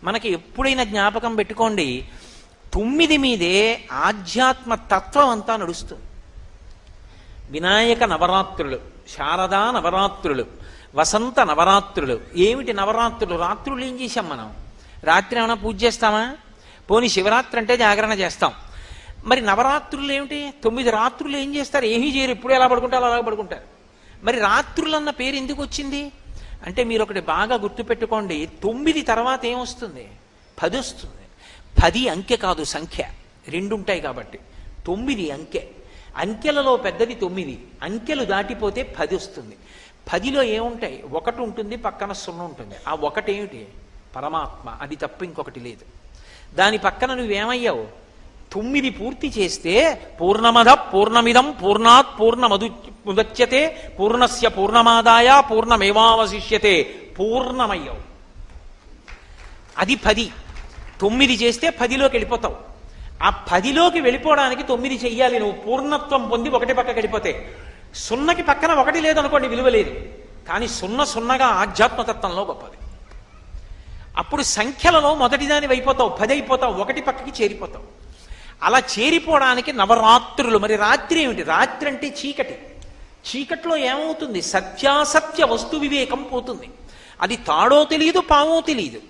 మనకి ఎప్పుడైనా జ్ఞాపకం పెట్టుకోండి, 9 మీదే ఆధ్యాత్మ తత్వం అంతా నడుస్తుంది. వినాయక నవరాత్రులు, శారదా నవరాత్రులు, వసంత నవరాత్రులు. ఏమిటి నవరాత్రులు? రాత్రులు ఏం చేశాం మనం? రాత్రి ఏమైనా పూజ చేస్తామా? పోనీ శివరాత్రి అంటే జాగరణ చేస్తాం. మరి నవరాత్రులు ఏమిటి? 9 రాత్రులు ఏం చేస్తారు? ఏమీ చేయరు, ఎప్పుడు ఎలా పడుకుంటారు అలాగే పడుకుంటారు. మరి రాత్రులు అన్న పేరు ఎందుకు వచ్చింది అంటే, మీరు ఒకటి బాగా గుర్తుపెట్టుకోండి, 9 తర్వాత ఏమొస్తుంది? 10 వస్తుంది. 10 అంకె కాదు, సంఖ్య. 2 ఉంటాయి కాబట్టి 9 అంకె. అంకెలలో పెద్దది 9. అంకెలు దాటిపోతే 10 వస్తుంది. 10లో ఏముంటాయి? 1 ఉంటుంది, పక్కన 0 ఉంటుంది. ఆ 1 ఏమిటి? పరమాత్మ. అది తప్ప ఇంకొకటి లేదు. దాని పక్కన నువ్వేమయ్యావు? 9 పూర్తి చేస్తే పూర్ణమద పూర్ణమిదం పూర్ణాత్ పూర్ణముదచ్యతే పూర్ణస్య పూర్ణమాదాయ పూర్ణమేవావశిష్యతే. పూర్ణమయ్యావు. అది 10. 9 చేస్తే 10లోకి వెళ్ళిపోతావు. ఆ 10లోకి వెళ్ళిపోవడానికి 9 చెయ్యాలి నువ్వు. పూర్ణత్వం పొంది 1 పక్కకి వెళ్ళిపోతే, 0కి పక్కన 1 లేదనుకోండి, విలువ లేదు. కానీ 0 0గా ఆధ్యాత్మతత్వంలో గొప్పది. అప్పుడు సంఖ్యలలో మొదటిదాని అయిపోతావు, 10 అయిపోతావు, 1 పక్కకి చేరిపోతావు. అలా చేరిపోవడానికి నవరాత్రులు. మరి రాత్రి ఏమిటి? రాత్రి అంటే చీకటి. చీకట్లో ఏమవుతుంది? సత్యాసత్య వస్తు వివేకం పోతుంది. అది తాడో తెలియదు, పామో తెలియదు.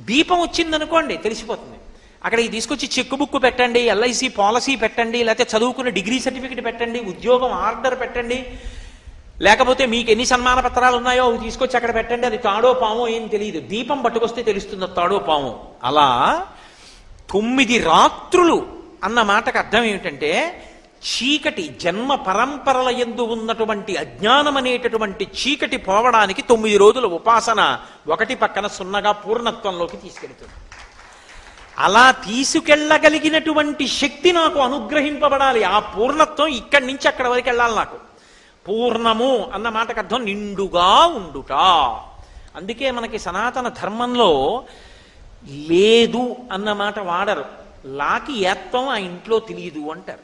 దీపం వచ్చిందనుకోండి తెలిసిపోతుంది. అక్కడికి తీసుకొచ్చి చెక్ బుక్ పెట్టండి, ఎల్ఐసి పాలసీ పెట్టండి, లేకపోతే చదువుకున్న డిగ్రీ సర్టిఫికెట్ పెట్టండి, ఉద్యోగం ఆర్డర్ పెట్టండి, లేకపోతే మీకు ఎన్ని సన్మాన పత్రాలు ఉన్నాయో అవి తీసుకొచ్చి అక్కడ పెట్టండి. అది తాడో పామో ఏం తెలియదు. దీపం పట్టుకొస్తే తెలుస్తుంది తాడో పామో. అలా 9 రాత్రులు అన్న మాటకు అర్థం ఏమిటంటే, చీకటి, జన్మ పరంపరల యందు ఉన్నటువంటి అజ్ఞానం అనేటటువంటి చీకటి పోవడానికి 9 రోజుల ఉపాసన 1 పక్కన 0గా పూర్ణత్వంలోకి తీసుకెళ్తుంది. అలా తీసుకెళ్ళగలిగినటువంటి శక్తి నాకు అనుగ్రహింపబడాలి. ఆ పూర్ణత్వం ఇక్కడి నుంచి అక్కడి వరకు వెళ్ళాలి నాకు. పూర్ణము అన్న మాటకు అర్థం నిండుగా ఉండుట. అందుకే మనకి సనాతన ధర్మంలో లేదు అన్న మాట వాడరు. లాకి ఏత్వం ఆ ఇంట్లో తెలియదు అంటారు.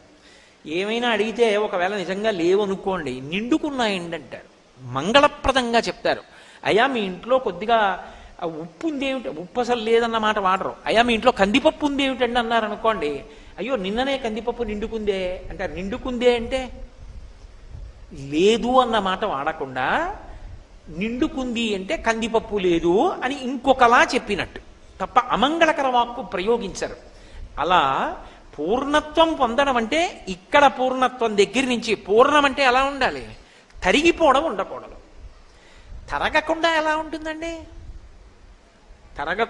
ఏమైనా అడిగితే ఒకవేళ నిజంగా లేవు అనుకోండి, నిండుకున్నాయండి అంటారు. మంగళప్రదంగా చెప్తారు. అయ్యా మీ ఇంట్లో కొద్దిగా ఉప్పు ఉంది ఏమిటి? ఉప్పు అసలు లేదన్న మాట వాడరు. అయ్యా మీ ఇంట్లో కందిపప్పు ఉంది ఏమిటండి అన్నారు అనుకోండి, అయ్యో నిన్ననే కందిపప్పు నిండుకుందే అంటారు. నిండుకుందే అంటే లేదు అన్న మాట వాడకుండా, నిండుకుంది అంటే కందిపప్పు లేదు అని ఇంకొకలా చెప్పినట్టు తప్ప అమంగళకర వాక్కు ప్రయోగించరు. అలా పూర్ణత్వం పొందడం అంటే ఇక్కడ పూర్ణత్వం దగ్గర నుంచి, పూర్ణం అంటే ఎలా ఉండాలి? తరిగిపోవడం ఉండకూడదు. తరగకుండా ఎలా ఉంటుందండి? తరగ